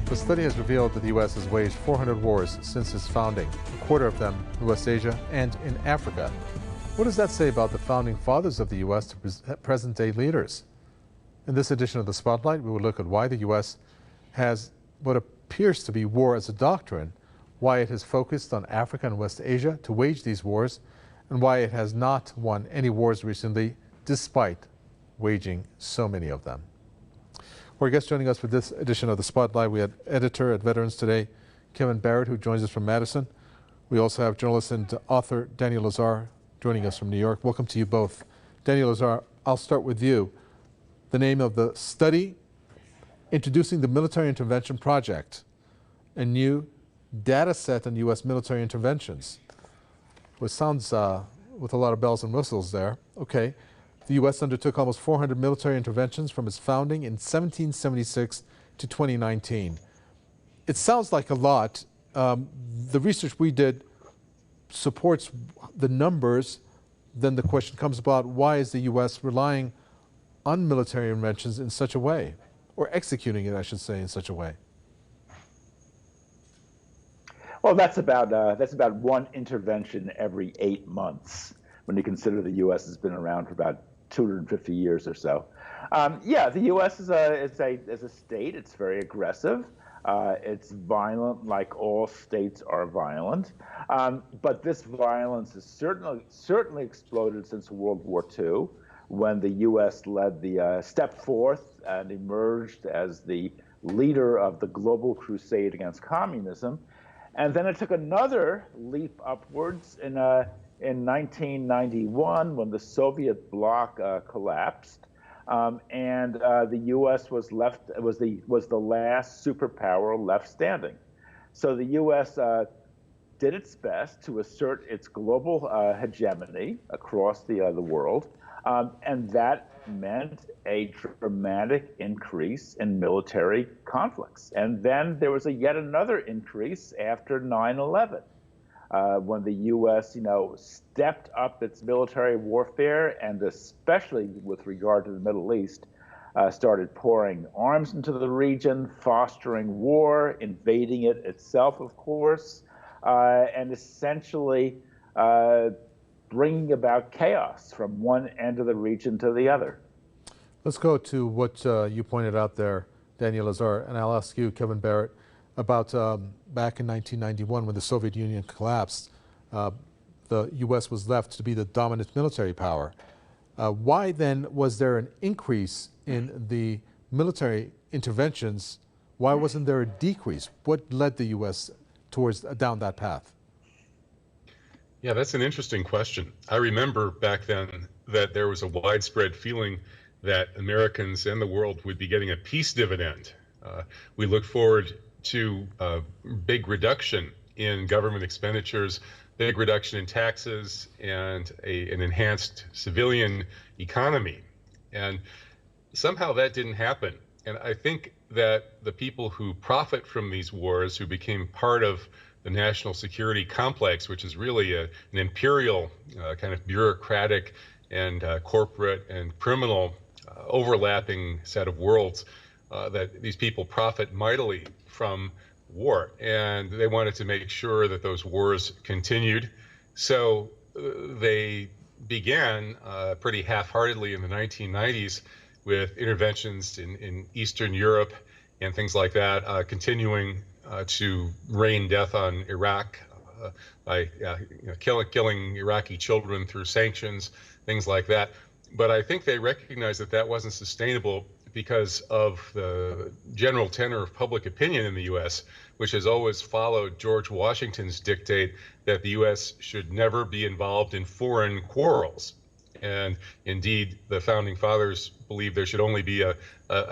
The study has revealed that the U.S. has waged 400 wars since its founding, a quarter of them in West Asia and in Africa. What does that say about the founding fathers of the U.S. to present-day leaders? In this edition of The Spotlight, we will look at why the U.S. has what appears to be war as a doctrine, why it has focused on Africa and West Asia to wage these wars, and why it has not won any wars recently, despite waging so many of them. Our guest joining us for this edition of The Spotlight, we had editor at Veterans Today, Kevin Barrett, who joins us from Madison. We also have journalist and author Daniel Lazar joining us from New York. Welcome to you both. Daniel Lazar, I'll start with you. The name of the study, Introducing the Military Intervention Project, a new data set on U.S. military interventions. Which sounds with a lot of bells and whistles there. Okay. The U.S. undertook almost 400 military interventions from its founding in 1776 to 2019. It sounds like a lot. The research we did supports the numbers. Then the question comes about, why is the U.S. relying on military interventions in such a way, or executing it, I should say, in such a way? Well, that's about one intervention every 8 months when you consider the U.S. has been around for about 250 years or so. Yeah, the U.S. is a state. It's very aggressive. It's violent, like all states are violent. But this violence has certainly exploded since World War II, when the U.S. stepped forth and emerged as the leader of the global crusade against communism. And then it took another leap upwards in 1991, when the Soviet bloc collapsed, and the U.S. was the last superpower left standing. So the U.S. did its best to assert its global hegemony across the world, and that meant a dramatic increase in military conflicts. And then there was yet another increase after 9/11. When the U.S., stepped up its military warfare, and especially with regard to the Middle East, started pouring arms into the region, fostering war, invading it itself, of course, and essentially bringing about chaos from one end of the region to the other. Let's go to what you pointed out there, Daniel Lazar, and I'll ask you, Kevin Barrett, about back in 1991 when the Soviet Union collapsed, the U.S. was left to be the dominant military power. Why then was there an increase in the military interventions? Why wasn't there a decrease? What led the U.S. down that path? Yeah, that's an interesting question. I remember back then that there was a widespread feeling that Americans and the world would be getting a peace dividend. We look forward to a big reduction in government expenditures, big reduction in taxes, and an enhanced civilian economy. And somehow that didn't happen. And I think that the people who profit from these wars, who became part of the national security complex, which is really an imperial kind of bureaucratic and corporate and criminal overlapping set of worlds, that these people profit mightily from war, and they wanted to make sure that those wars continued. So they began pretty half-heartedly in the 1990s with interventions in Eastern Europe and things like that, continuing to rain death on Iraq by killing Iraqi children through sanctions, things like that. But I think they recognized that that wasn't sustainable because of the general tenor of public opinion in the U.S., which has always followed George Washington's dictate that the U.S. should never be involved in foreign quarrels. And indeed, the founding fathers believed there should only be a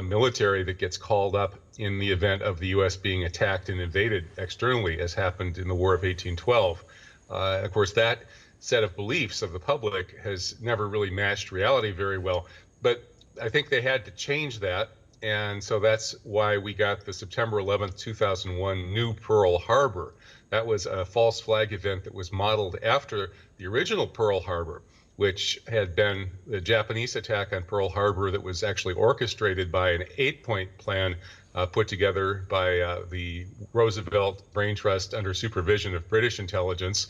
military that gets called up in the event of the U.S. being attacked and invaded externally, as happened in the War of 1812. Of course, that set of beliefs of the public has never really matched reality very well. But I think they had to change that, and so that's why we got the September 11th, 2001 New Pearl Harbor. That was a false flag event that was modeled after the original Pearl Harbor, which had been the Japanese attack on Pearl Harbor that was actually orchestrated by an 8-point plan put together by the Roosevelt Brain Trust under supervision of British intelligence.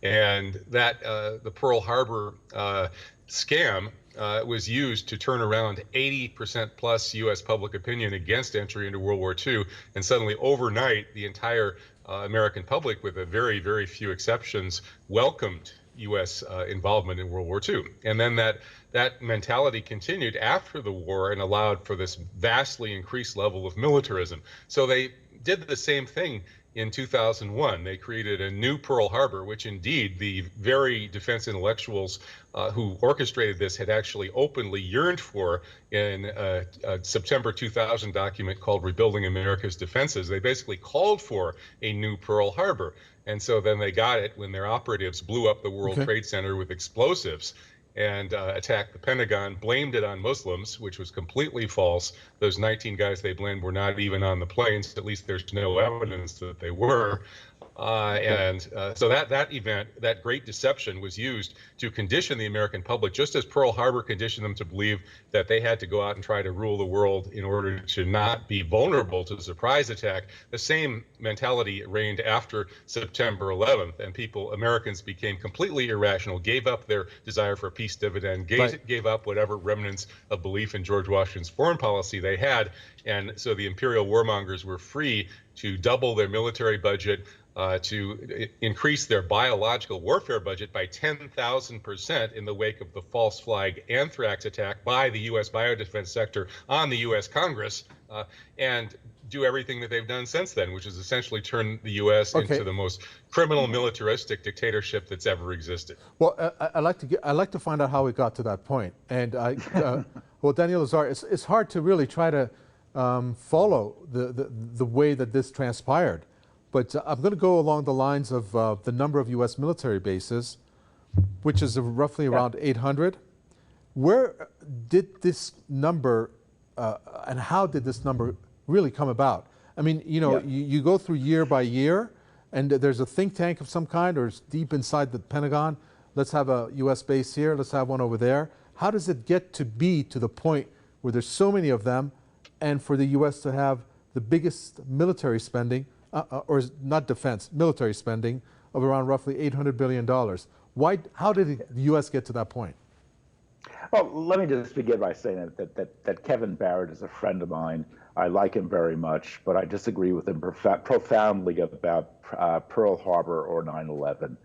And that the Pearl Harbor scam was used to turn around 80% plus U.S. public opinion against entry into World War II. And suddenly, overnight, the entire American public, with a very, very few exceptions, welcomed U.S. involvement in World War II. And then that mentality continued after the war and allowed for this vastly increased level of militarism. So they did the same thing in 2001. They created a new Pearl Harbor, which indeed the very defense intellectuals who orchestrated this had actually openly yearned for in a September 2000 document called Rebuilding America's Defenses. They basically called for a new Pearl Harbor. And so then they got it when their operatives blew up the World Trade Center with explosives and attacked the Pentagon, blamed it on Muslims, which was completely false. Those 19 guys they blamed were not even on the planes. At least there's no evidence that they were. So that event, that great deception, was used to condition the American public, just as Pearl Harbor conditioned them to believe that they had to go out and try to rule the world in order to not be vulnerable to the surprise attack. The same mentality reigned after September 11th, and Americans became completely irrational, gave up their desire for a peace dividend, gave up whatever remnants of belief in George Washington's foreign policy they had, and so the imperial warmongers were free to double their military budget, to increase their biological warfare budget by 10,000% in the wake of the false flag anthrax attack by the U.S. biodefense sector on the U.S. Congress, and do everything that they've done since then, which is essentially turn the U.S. into the most criminal militaristic dictatorship that's ever existed. Well, I'd like to find out how we got to that point. And well, Daniel Lazar, it's hard to really try to follow the way that this transpired. But I'm going to go along the lines of the number of U.S. military bases, which is roughly around 800. Where did this number and how did this number really come about? I mean, you go through year by year, and there's a think tank of some kind, or it's deep inside the Pentagon. Let's have a U.S. base here. Let's have one over there. How does it get to be to the point where there's so many of them, and for the U.S. to have the biggest military spending, or not defense, military spending of around roughly $800 billion? How did the U.S. get to that point? Well, let me just begin by saying that Kevin Barrett is a friend of mine. I like him very much, but I disagree with him profoundly about Pearl Harbor or 9/11.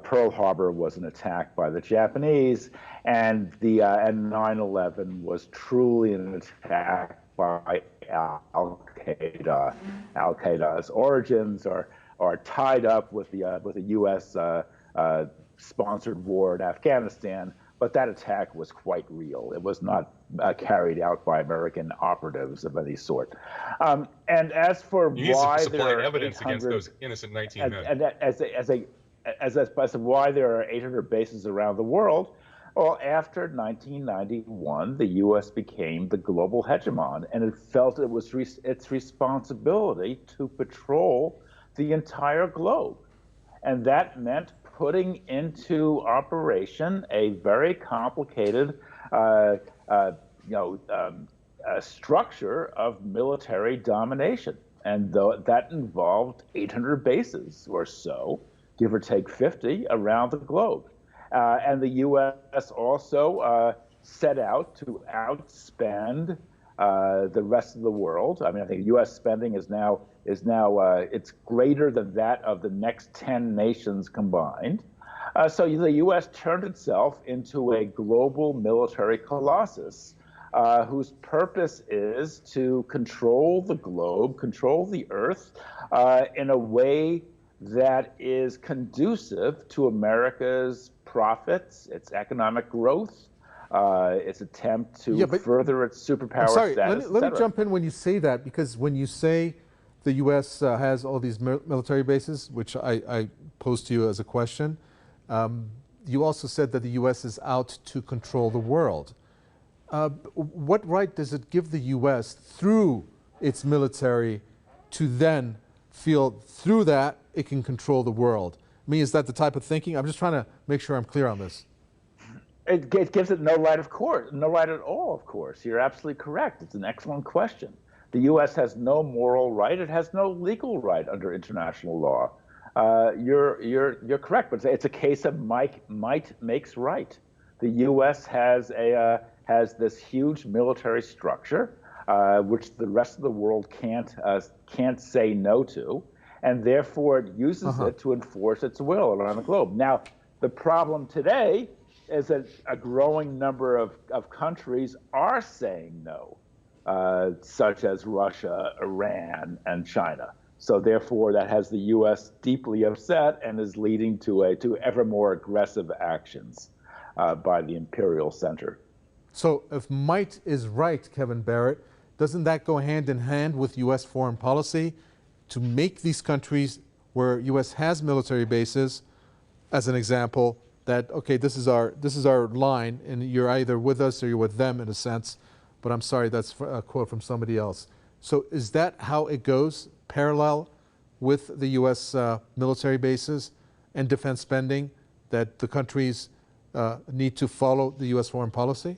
Pearl Harbor was an attack by the Japanese, and 9/11 was truly an attack by Al-Qaeda. Al-Qaeda's origins are tied up with the U.S. Sponsored war in Afghanistan, but that attack was quite real. It was not carried out by American operatives of any sort. And as for why there are evidence against those innocent 19 men, and as to why there are 800 bases around the world. Well, after 1991, the U.S. became the global hegemon, and it felt it was its responsibility to patrol the entire globe. And that meant putting into operation a very complicated structure of military domination. And that involved 800 bases or so, give or take 50, around the globe. And the U.S. also set out to outspend the rest of the world. I mean, I think U.S. spending is now it's greater than that of the next 10 nations combined. So the U.S. turned itself into a global military colossus whose purpose is to control the globe, control the earth in a way that is conducive to America's profits, its economic growth, its attempt to further its superpower status. Let me jump in when you say that, because when you say the U.S. has all these military bases, which I pose to you as a question, you also said that the U.S. is out to control the world. What right does it give the U.S. through its military to then feel through that it can control the world? I mean, is that the type of thinking? I'm just trying to make sure I'm clear on this. It gives it no right, of course, no right at all, of course. You're absolutely correct. It's an excellent question. The U.S. has no moral right. It has no legal right under international law. You're correct, but it's a case of might makes right. The U.S. has this huge military structure, which the rest of the world can't say no to, and therefore it uses it to enforce its will around the globe. Now, the problem today is that a growing number of countries are saying no, such as Russia, Iran, and China. So therefore, that has the U.S. deeply upset and is leading to ever more aggressive actions by the imperial center. So if might is right, Kevin Barrett, doesn't that go hand in hand with U.S. foreign policy to make these countries where U.S. has military bases, as an example, that, okay, this is our line, and you're either with us or you're with them in a sense, but I'm sorry, that's a quote from somebody else. So is that how it goes, parallel with the U.S. Military bases and defense spending, that the countries need to follow the U.S. foreign policy?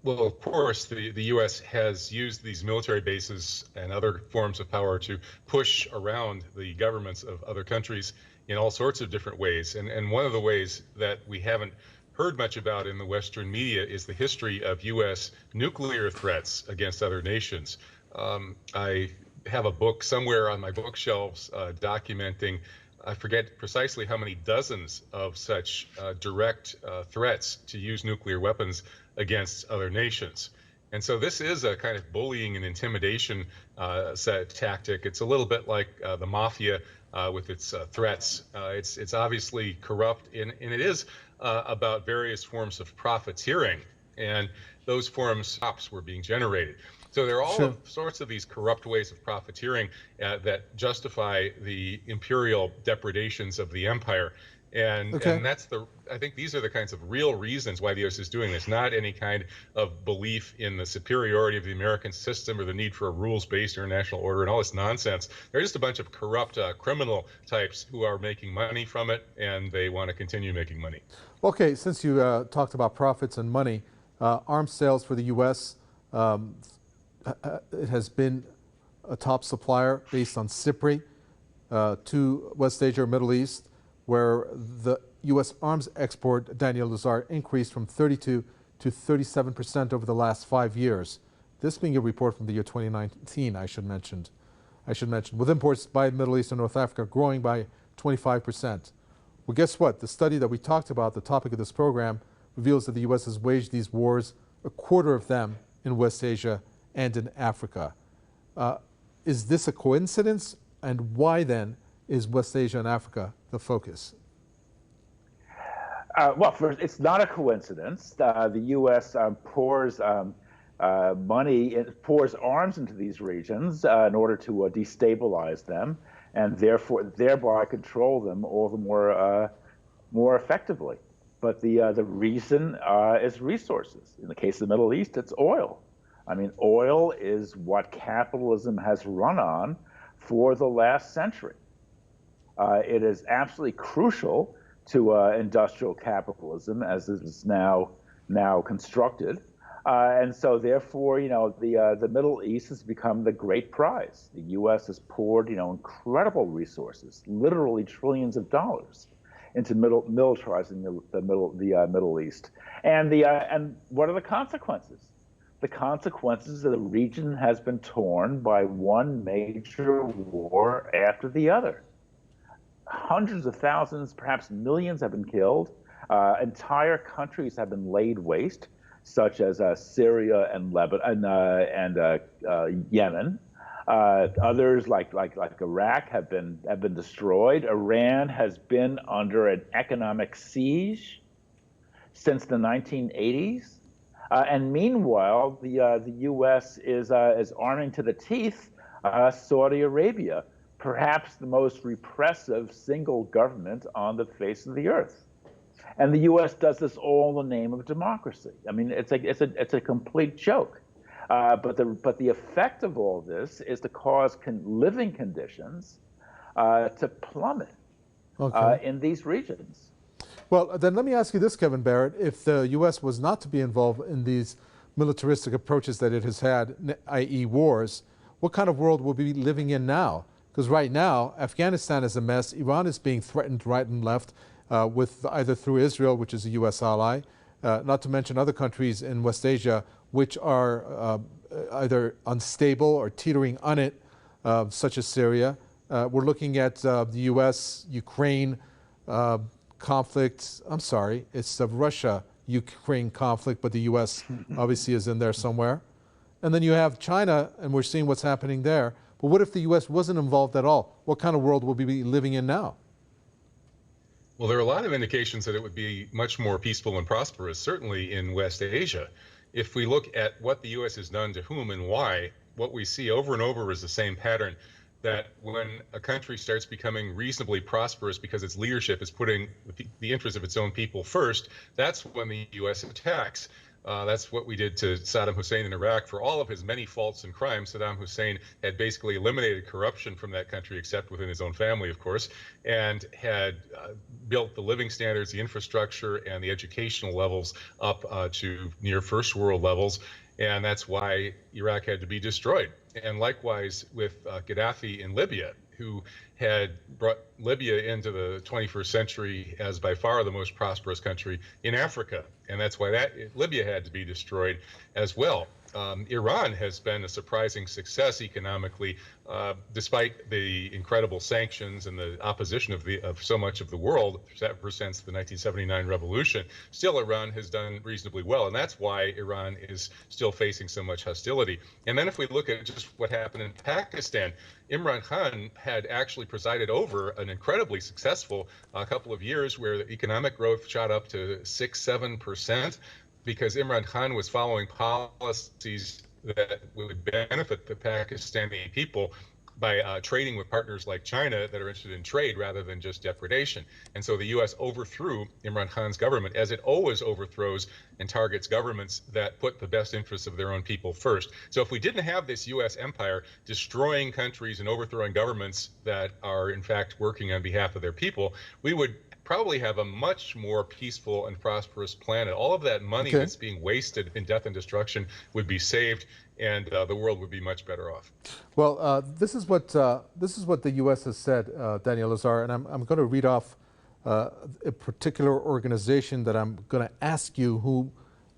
Well, of course, the U.S. has used these military bases and other forms of power to push around the governments of other countries in all sorts of different ways. And one of the ways that we haven't heard much about in the Western media is the history of U.S. nuclear threats against other nations. I have a book somewhere on my bookshelves documenting, I forget precisely how many dozens of such direct threats to use nuclear weapons against other nations. And so this is a kind of bullying and intimidation tactic. It's a little bit like the mafia with its threats. It's obviously corrupt, and it is about various forms of profiteering, and those forms were being generated. So there are all sorts of these corrupt ways of profiteering that justify the imperial depredations of the empire. And that's I think these are the kinds of real reasons why the U.S. is doing this, not any kind of belief in the superiority of the American system or the need for a rules-based international order and all this nonsense. They're just a bunch of corrupt criminal types who are making money from it, and they want to continue making money. Okay, since you talked about profits and money, arms sales for the U.S., it has been a top supplier based on SIPRI to West Asia or Middle East, where the U.S. arms export, Daniel Lazar, increased from 32 to 37% over the last 5 years. This being a report from the year 2019, I should mention, with imports by Middle East and North Africa growing by 25%. Well, guess what? The study that we talked about, the topic of this program, reveals that the U.S. has waged these wars, a quarter of them in West Asia and in Africa. Is this a coincidence? And why then is West Asia and Africa the focus? Well, first, it's not a coincidence. The U.S. pours money, it pours arms into these regions in order to destabilize them, and thereby control them all the more effectively. But the reason is resources. In the case of the Middle East, it's oil. I mean, oil is what capitalism has run on for the last century. It is absolutely crucial to industrial capitalism as it is now constructed, and so therefore, the Middle East has become the great prize. The U.S. has poured, incredible resources, literally trillions of dollars, into militarizing the Middle East. And what are the consequences? The consequences of the region has been torn by one major war after the other. Hundreds of thousands, perhaps millions have been killed. Entire countries have been laid waste, such as Syria and Lebanon and Yemen. Others, like Iraq, have been destroyed. Iran has been under an economic siege since the 1980s. And meanwhile, the U.S. is arming to the teeth Saudi Arabia, perhaps the most repressive single government on the face of the earth. And the U.S. does this all in the name of democracy. I mean, it's a complete joke. But the effect of all this is to cause living conditions to plummet in these regions. Well, then let me ask you this, Kevin Barrett. If the U.S. was not to be involved in these militaristic approaches that it has had, i.e. wars, what kind of world will we be living in now? Because right now, Afghanistan is a mess. Iran is being threatened right and left, with either through Israel, which is a U.S. ally, not to mention other countries in West Asia, which are either unstable or teetering on it, such as Syria. We're looking at the U.S.-Ukraine conflict. I'm sorry, it's the Russia-Ukraine conflict, but the U.S. obviously is in there somewhere. And then you have China, and we're seeing what's happening there. But what if the U.S. wasn't involved at all? What kind of world will we be living in now? Well, there are a lot of indications that it would be much more peaceful and prosperous, certainly in West Asia. If we look at what the U.S. has done to whom and why, what we see over and over is the same pattern, that when a country starts becoming reasonably prosperous because its leadership is putting the interests of its own people first, that's when the U.S. attacks. That's what we did to Saddam Hussein in Iraq. For all of his many faults and crimes, Saddam Hussein had basically eliminated corruption from that country, except within his own family, of course, and had built the living standards, the infrastructure, and the educational levels up to near first world levels. And that's why Iraq had to be destroyed. And likewise with Gaddafi in Libya, who had brought Libya into the 21st century as by far the most prosperous country in Africa. And that's why Libya had to be destroyed as well. Iran has been a surprising success economically, despite the incredible sanctions and the opposition of so much of the world ever since the 1979 revolution. Still, Iran has done reasonably well, and that's why Iran is still facing so much hostility. And then if we look at just what happened in Pakistan, Imran Khan had actually presided over an incredibly successful couple of years where the economic growth shot up to 6-7%. Because Imran Khan was following policies that would benefit the Pakistani people by trading with partners like China that are interested in trade rather than just depredation. And so the U.S. overthrew Imran Khan's government, as it always overthrows and targets governments that put the best interests of their own people first. So if we didn't have this U.S. empire destroying countries and overthrowing governments that are in fact working on behalf of their people, we would probably have a much more peaceful and prosperous planet. All of that money that's being wasted in death and destruction would be saved, and the world would be much better off. Well, this is what the U.S. has said, Daniel Lazar, and I'm going to read off a particular organization that I'm going to ask you who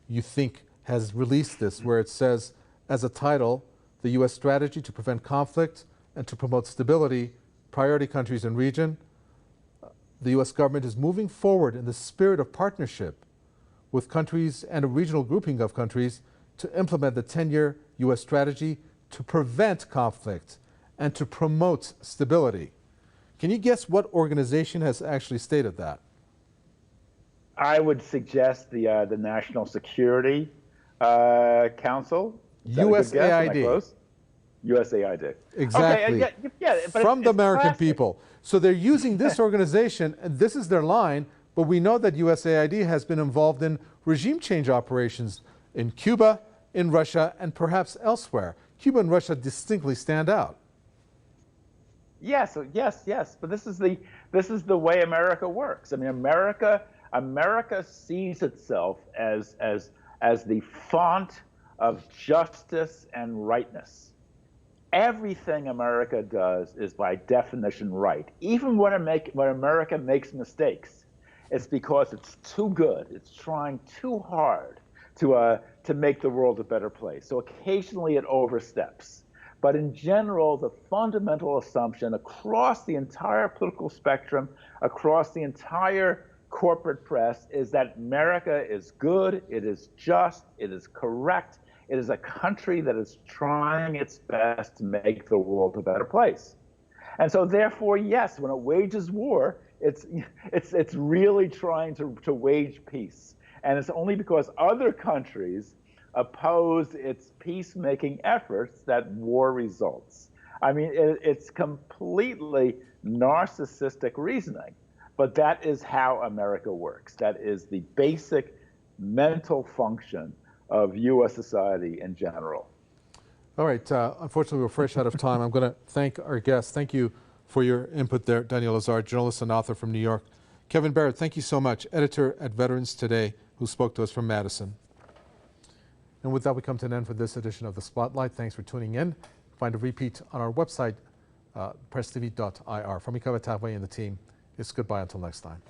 you think has released this, where it says, as a title, the U.S. strategy to prevent conflict and to promote stability, priority countries and region. The U.S. government is moving forward in the spirit of partnership with countries and a regional grouping of countries to implement the 10-year U.S. strategy to prevent conflict and to promote stability. Can you guess what organization has actually stated that? I would suggest the National Security Council. USAID. USAID. Exactly. Okay, yeah, but from the American classic. people. So they're using this organization, and this is their line, but we know that USAID has been involved in regime change operations in Cuba, in Russia, and perhaps elsewhere. Cuba and Russia distinctly stand out. Yes. But this is the way America works. I mean, America sees itself as the font of justice and rightness. Everything America does is by definition right. Even when America makes mistakes, it's because it's too good. It's trying too hard to make the world a better place. So occasionally it oversteps. But in general, the fundamental assumption across the entire political spectrum, across the entire corporate press, is that America is good, it is just, it is correct. It is a country that is trying its best to make the world a better place. And so therefore, yes, when it wages war, it's really trying to wage peace. And it's only because other countries oppose its peacemaking efforts that war results. I mean, it's completely narcissistic reasoning, but that is how America works. That is the basic mental function of U.S. society in general. All right. Unfortunately, we're fresh out of time. I'm going to thank our guests. Thank you for your input there, Daniel Lazar, journalist and author from New York. Kevin Barrett, thank you so much, editor at Veterans Today, who spoke to us from Madison. And with that, we come to an end for this edition of The Spotlight. Thanks for tuning in. Find a repeat on our website, presstv.ir. From Ikawa Tavway and the team, it's goodbye until next time.